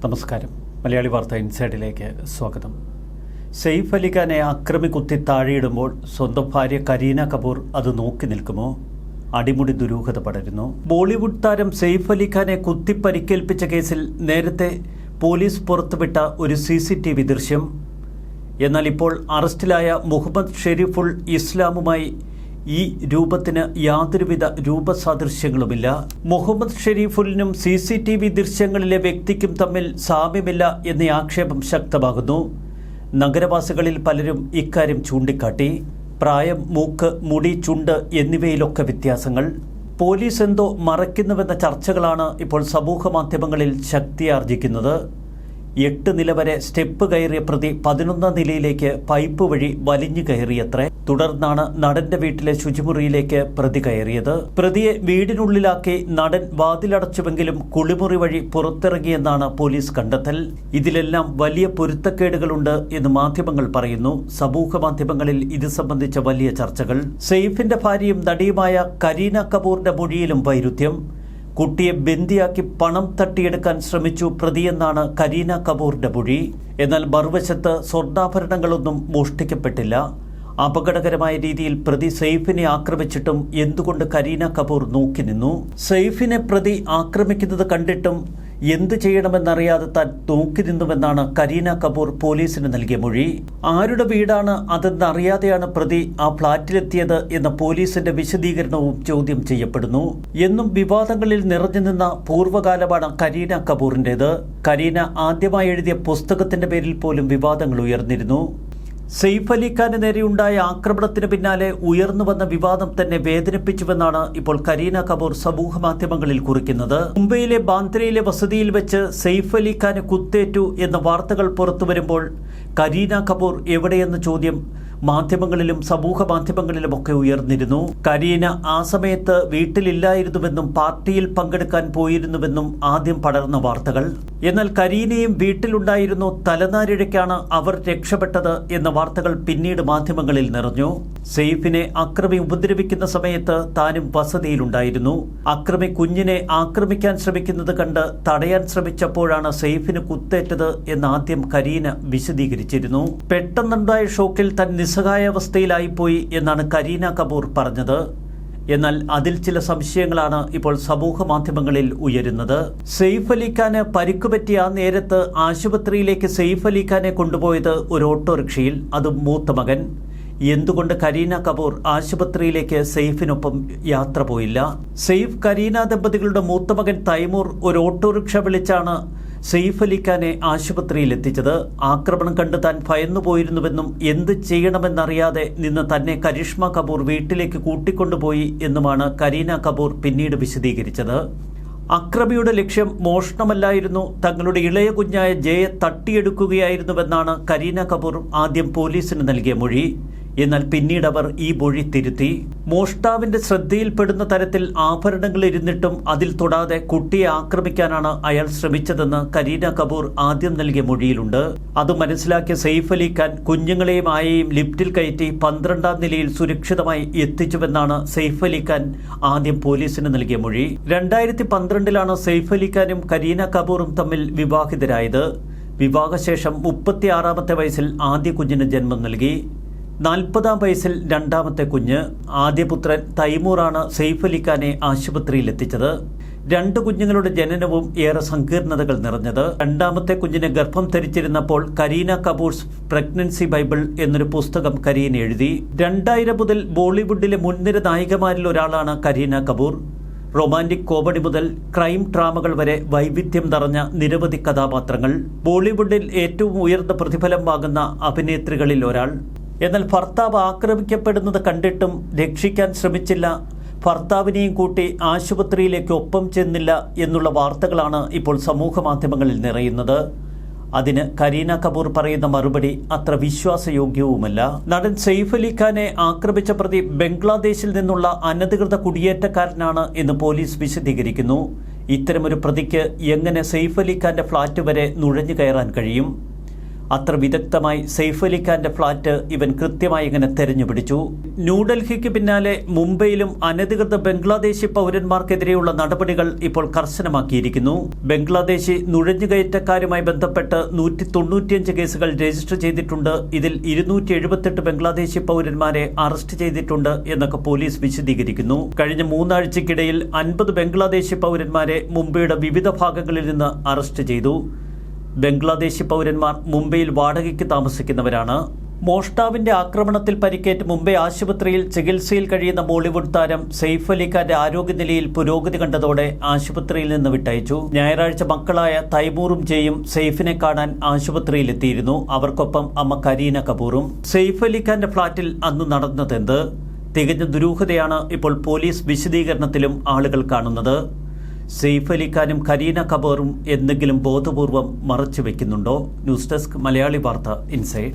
നമസ്കാരം. മലയാളി വാർത്ത ഇൻസൈഡിലേക്ക് സ്വാഗതം. സെയ്ഫ് അലി ഖാനെ കുത്തി താഴെയിടുമ്പോൾ സ്വന്തം ഭാര്യ കരീന കപൂർ അത് നോക്കി നിൽക്കുമോ? അടിമുടി ദുരൂഹത പടരുന്നു. ബോളിവുഡ് താരം സെയ്ഫ് അലി ഖാനെ കുത്തി പരിക്കേൽപ്പിച്ച കേസിൽ നേരത്തെ പോലീസ് പുറത്തുവിട്ട ഒരു CCTV ദൃശ്യം. എന്നാൽ ഇപ്പോൾ അറസ്റ്റിലായ മുഹമ്മദ് ഷെരീഫുൾ ഇസ്ലാമുമായി ഈ രൂപത്തിന് യാതൊരുവിധ രൂപസാദൃശ്യങ്ങളുമില്ല. മുഹമ്മദ് ഷെരീഫുലിനും CCTV ദൃശ്യങ്ങളിലെ വ്യക്തിക്കും തമ്മിൽ സാമ്യമില്ല എന്ന ആക്ഷേപം ശക്തമാകുന്നു. നഗരവാസികളിൽ പലരും ഇക്കാര്യം ചൂണ്ടിക്കാട്ടി. പ്രായം, മൂക്ക്, മുടി, ചുണ്ട് എന്നിവയിലൊക്കെ വ്യത്യാസങ്ങൾ. പോലീസ് എന്തോ മറയ്ക്കുന്നുവെന്ന ചർച്ചകളാണ് ഇപ്പോൾ സമൂഹ മാധ്യമങ്ങളിൽ ശക്തിയാർജിക്കുന്നത്. 8 നില വരെ സ്റ്റെപ്പ് കയറിയ പ്രതി 11ാം നിലയിലേക്ക് പൈപ്പ് വഴി വലിഞ്ഞു കയറിയത്രേ. തുടർന്നാണ് നടന്റെ വീട്ടിലെ ശുചിമുറിയിലേക്ക് പ്രതി കയറിയത്. പ്രതിയെ വീടിനുള്ളിലാക്കി നടൻ വാതിലടച്ചുവെങ്കിലും കുളിമുറി വഴി പുറത്തിറങ്ങിയെന്നാണ് പോലീസ് കണ്ടെത്തൽ. ഇതിലെല്ലാം വലിയ പൊരുത്തക്കേടുകളുണ്ട് എന്ന് മാധ്യമങ്ങൾ പറയുന്നു. സമൂഹ മാധ്യമങ്ങളിൽ ഇത് സംബന്ധിച്ച വലിയ ചർച്ചകൾ. സെയ്ഫിന്റെ ഭാര്യയും നടിയുമായ കരീന കപൂറിന്റെ മൊഴിയിലും വൈരുദ്ധ്യം. കുട്ടിയെ ബന്ദിയാക്കി പണം തട്ടിയെടുക്കാൻ ശ്രമിച്ചു പ്രതിയെന്നാണ് കരീന കപൂറിന്റെ മൊഴി. എന്നാൽ മറുവശത്ത് സ്വർണ്ണാഭരണങ്ങളൊന്നും മോഷ്ടിക്കപ്പെട്ടില്ല. അപകടകരമായ രീതിയിൽ പ്രതി സെയ്ഫിനെ ആക്രമിച്ചിട്ടും എന്തുകൊണ്ട് കരീന കപൂർ നോക്കി നിന്നു? സെയ്ഫിനെ പ്രതി ആക്രമിക്കുന്നത് കണ്ടിട്ടും എന്ത് ചെയ്യണമെന്നറിയാതെ താൻ നോക്കി നിന്നുവെന്നാണ് കരീന കപൂർ പോലീസിന് നൽകിയ മൊഴി. ആരുടെ വീടാണ് അതെന്നറിയാതെയാണ് പ്രതി ആ ഫ്ളാറ്റിലെത്തിയത് എന്ന പോലീസിന്റെ വിശദീകരണവും ചോദ്യം ചെയ്യപ്പെടുന്നു. എന്നും വിവാദങ്ങളിൽ നിറഞ്ഞു നിന്ന പൂർവ്വകാലമാണ് കരീന കപൂറിൻ്റേത്. കരീന ആദ്യമായി എഴുതിയ പുസ്തകത്തിന്റെ പേരിൽ പോലും വിവാദങ്ങൾ ഉയർന്നിരുന്നു. സെയ്ഫ് അലി ഖാന് നേരെയുണ്ടായ ആക്രമണത്തിന് പിന്നാലെ ഉയർന്നു വന്ന വിവാദം തന്നെ വേദനിപ്പിച്ചുവെന്നാണ് ഇപ്പോൾ കരീന കപൂർ സമൂഹ മാധ്യമങ്ങളിൽ കുറിക്കുന്നത്. മുംബൈയിലെ ബാന്ദ്രയിലെ വസതിയിൽ വെച്ച് സെയ്ഫ് അലി ഖാന് കുത്തേറ്റു എന്ന വാർത്തകൾ പുറത്തുവരുമ്പോൾ കരീന കപൂർ എവിടെയെന്ന ചോദ്യം മാധ്യമങ്ങളിലും സമൂഹ മാധ്യമങ്ങളിലുമൊക്കെ ഉയർന്നിരുന്നു. കരീന ആ സമയത്ത് വീട്ടിലില്ലായിരുന്നുവെന്നും പാർട്ടിയിൽ പങ്കെടുക്കാൻ പോയിരുന്നുവെന്നും ആദ്യം പടർന്ന വാർത്തകൾ. എന്നാൽ കരീനയും വീട്ടിലുണ്ടായിരുന്നു, തലനാരിഴയ്ക്കാണ് അവർ രക്ഷപ്പെട്ടത് എന്ന വാർത്തകൾ പിന്നീട് മാധ്യമങ്ങളിൽ നിറഞ്ഞു. സെയ്ഫിനെ അക്രമി ഉപദ്രവിക്കുന്ന സമയത്ത് താനും വസതിയിലുണ്ടായിരുന്നു. അക്രമി കുഞ്ഞിനെ ആക്രമിക്കാൻ ശ്രമിക്കുന്നത് കണ്ട് തടയാൻ ശ്രമിച്ചപ്പോഴാണ് സെയ്ഫിന് കുത്തേറ്റത് എന്ന് ആദ്യം കരീന വിശദീകരിച്ചിരുന്നു. പെട്ടെന്നുണ്ടായ ഷോക്കിൽ താൻ നിസ്സഹായാവസ്ഥയിലായിപ്പോയി എന്നാണ് കരീന കപൂർ പറഞ്ഞത്. എന്നാൽ അതിൽ ചില സംശയങ്ങളാണ് ഇപ്പോൾ സമൂഹ മാധ്യമങ്ങളിൽ ഉയരുന്നത്. സെയ്ഫ് അലി ഖാന് പരിക്കുപറ്റിയ ആ നേരത്ത് ആശുപത്രിയിലേക്ക് സെയ്ഫ് അലി ഖാനെ കൊണ്ടുപോയത് ഒരു ഓട്ടോറിക്ഷയിൽ, അതും മൂത്ത മകൻ. എന്തുകൊണ്ട് കരീന കപൂർ ആശുപത്രിയിലേക്ക് സെയ്ഫിനൊപ്പം യാത്ര പോയില്ല? സെയ്ഫ് കരീന ദമ്പതികളുടെ മൂത്ത മകൻ തൈമൂർ ഒരു ഓട്ടോറിക്ഷ വിളിച്ചാണ് സെയ്ഫ് അലി ഖാനെ ആശുപത്രിയിൽ എത്തിച്ചത്. ആക്രമണം കണ്ട് താൻ ഭയന്നു പോയിരുന്നുവെന്നും എന്ത് ചെയ്യണമെന്നറിയാതെ നിന്ന് തന്നെ കരിഷ്മ കപൂർ വീട്ടിലേക്ക് കൂട്ടിക്കൊണ്ടുപോയി എന്നുമാണ് കരീന കപൂർ പിന്നീട് വിശദീകരിച്ചത്. അക്രമിയുടെ ലക്ഷ്യം മോഷണമല്ലായിരുന്നു, തങ്ങളുടെ ഇളയ കുഞ്ഞായ ജയെ തട്ടിയെടുക്കുകയായിരുന്നുവെന്നാണ് കരീന കപൂർ ആദ്യം പോലീസിന് നൽകിയ മൊഴി. എന്നാൽ പിന്നീട് അവർ ഈ മൊഴി തിരുത്തി. മോഷ്ടാവിന്റെ ശ്രദ്ധയിൽപ്പെടുന്ന തരത്തിൽ ആഭരണങ്ങൾ ഇരുന്നിട്ടും അതിൽ തൊടാതെ കുട്ടിയെ ആക്രമിക്കാനാണ് അയാൾ ശ്രമിച്ചതെന്ന് കരീന കപൂർ ആദ്യം നൽകിയ മൊഴിയിലുണ്ട്. അത് മനസ്സിലാക്കിയ സെയ്ഫ് അലി ഖാൻ കുഞ്ഞുങ്ങളെയും ആയെയും ലിഫ്റ്റിൽ കയറ്റി 12ാം നിലയിൽ സുരക്ഷിതമായി എത്തിച്ചുവെന്നാണ് സെയ്ഫ് അലി ഖാൻ ആദ്യം പോലീസിന് നൽകിയ മൊഴി. 2012 സെയ്ഫ് അലി ഖാനും കരീന കപൂറും തമ്മിൽ വിവാഹിതരായത്. വിവാഹശേഷം 36ാമത്തെ വയസ്സിൽ ആദ്യ കുഞ്ഞിന് ജന്മം നൽകി. 40ാം വയസ്സിൽ രണ്ടാമത്തെ കുഞ്ഞ്. ആദ്യപുത്രൻ തൈമൂറാണ് സെയ്ഫ് അലി ഖാനെ ആശുപത്രിയിൽ എത്തിച്ചത്. 2 കുഞ്ഞുങ്ങളുടെ ജനനവും ഏറെ സങ്കീർണതകൾ നിറഞ്ഞത്. രണ്ടാമത്തെ കുഞ്ഞിനെ ഗർഭം ധരിച്ചിരുന്നപ്പോൾ കരീന കപൂർസ് പ്രഗ്നൻസി ബൈബിൾ എന്നൊരു പുസ്തകം കരീന എഴുതി. 2000 മുതൽ ബോളിവുഡിലെ മുൻനിര നായികമാരിൽ ഒരാളാണ് കരീന കപൂർ. റൊമാന്റിക് കോമഡി മുതൽ ക്രൈം ഡ്രാമകൾ വരെ വൈവിധ്യം നിറഞ്ഞ നിരവധി കഥാപാത്രങ്ങൾ. ബോളിവുഡിൽ ഏറ്റവും ഉയർന്ന പ്രതിഫലം വാങ്ങുന്ന അഭിനേത്രികളിൽ ഒരാൾ. എന്നാൽ ഭർത്താവ് ആക്രമിക്കപ്പെടുന്നത് കണ്ടിട്ടും രക്ഷിക്കാൻ ശ്രമിച്ചില്ല, ഭർത്താവിനെയും കൂട്ടി ആശുപത്രിയിലേക്ക് ഒപ്പം ചെന്നില്ല എന്നുള്ള വാർത്തകളാണ് ഇപ്പോൾ സമൂഹ മാധ്യമങ്ങളിൽ നിറയുന്നത്. അതിന് കരീന കപൂർ പറയുന്ന മറുപടി അത്ര വിശ്വാസയോഗ്യവുമല്ല. നടൻ സെയ്ഫ് അലി ഖാനെ ആക്രമിച്ച പ്രതി ബംഗ്ലാദേശിൽ നിന്നുള്ള അനധികൃത കുടിയേറ്റക്കാരനാണ് എന്ന് പോലീസ് വിശദീകരിക്കുന്നു. ഇത്തരമൊരു പ്രതിക്ക് എങ്ങനെ സെയ്ഫ് അലി ഖാന്റെ ഫ്ളാറ്റ് വരെ നുഴഞ്ഞു കയറാൻ കഴിയും? അത്ര വിദഗ്ധമായി സെയ്ഫ് അലി ഖാന്റെ ഫ്ളാറ്റ് ഇവൻ കൃത്യമായി ഇങ്ങനെ തെരഞ്ഞുപിടിച്ചു. ന്യൂഡൽഹിക്ക് പിന്നാലെ മുംബൈയിലും അനധികൃത ബംഗ്ലാദേശി പൗരന്മാർക്കെതിരെയുള്ള നടപടികൾ ഇപ്പോൾ കർശനമാക്കിയിരിക്കുന്നു. ബംഗ്ലാദേശി നുഴഞ്ഞുകയറ്റക്കാരുമായി ബന്ധപ്പെട്ട് 195 കേസുകൾ രജിസ്റ്റർ ചെയ്തിട്ടുണ്ട്. ഇതിൽ 278 ബംഗ്ലാദേശി പൗരന്മാരെ അറസ്റ്റ് ചെയ്തിട്ടുണ്ട് എന്നൊക്കെ പോലീസ് വിശദീകരിക്കുന്നു. കഴിഞ്ഞ 3 ആഴ്ചയ്ക്കിടയിൽ 50 ബംഗ്ലാദേശി പൗരന്മാരെ മുംബൈയുടെ വിവിധ ഭാഗങ്ങളിൽ നിന്ന് അറസ്റ്റ് ചെയ്തു. ബംഗ്ലാദേശി പൗരന്മാർ മുംബൈയിൽ വാടകയ്ക്ക് താമസിക്കുന്നവരാണ്. മോഷ്ടാവിന്റെ ആക്രമണത്തിൽ പരിക്കേറ്റ് മുംബൈ ആശുപത്രിയിൽ ചികിത്സയിൽ കഴിയുന്ന ബോളിവുഡ് താരം സെയ്ഫ് അലി ഖാന്റെ ആരോഗ്യനിലയിൽ പുരോഗതി കണ്ടതോടെ ആശുപത്രിയിൽ നിന്ന് വിട്ടയച്ചു. ഞായറാഴ്ച മക്കളായ തൈമൂറും ജയും സെയ്ഫിനെ കാണാൻ ആശുപത്രിയിലെത്തിയിരുന്നു. അവർക്കൊപ്പം അമ്മ കരീന കപൂറും. സെയ്ഫ് അലി ഖാന്റെ ഫ്ളാറ്റിൽ അന്ന് നടന്നതെന്ത്? തികഞ്ഞ ദുരൂഹതയാണ് ഇപ്പോൾ പോലീസ് വിശദീകരണത്തിലും ആളുകൾ കാണുന്നത്. സെയ്ഫ് അലി ഖാനും കരീന കപൂറും എന്തെങ്കിലും ബോധപൂർവം മറച്ചു വെക്കുന്നുണ്ടോ? ന്യൂസ് ഡെസ്ക് മലയാളി വാർത്ത ഇൻസൈഡ്.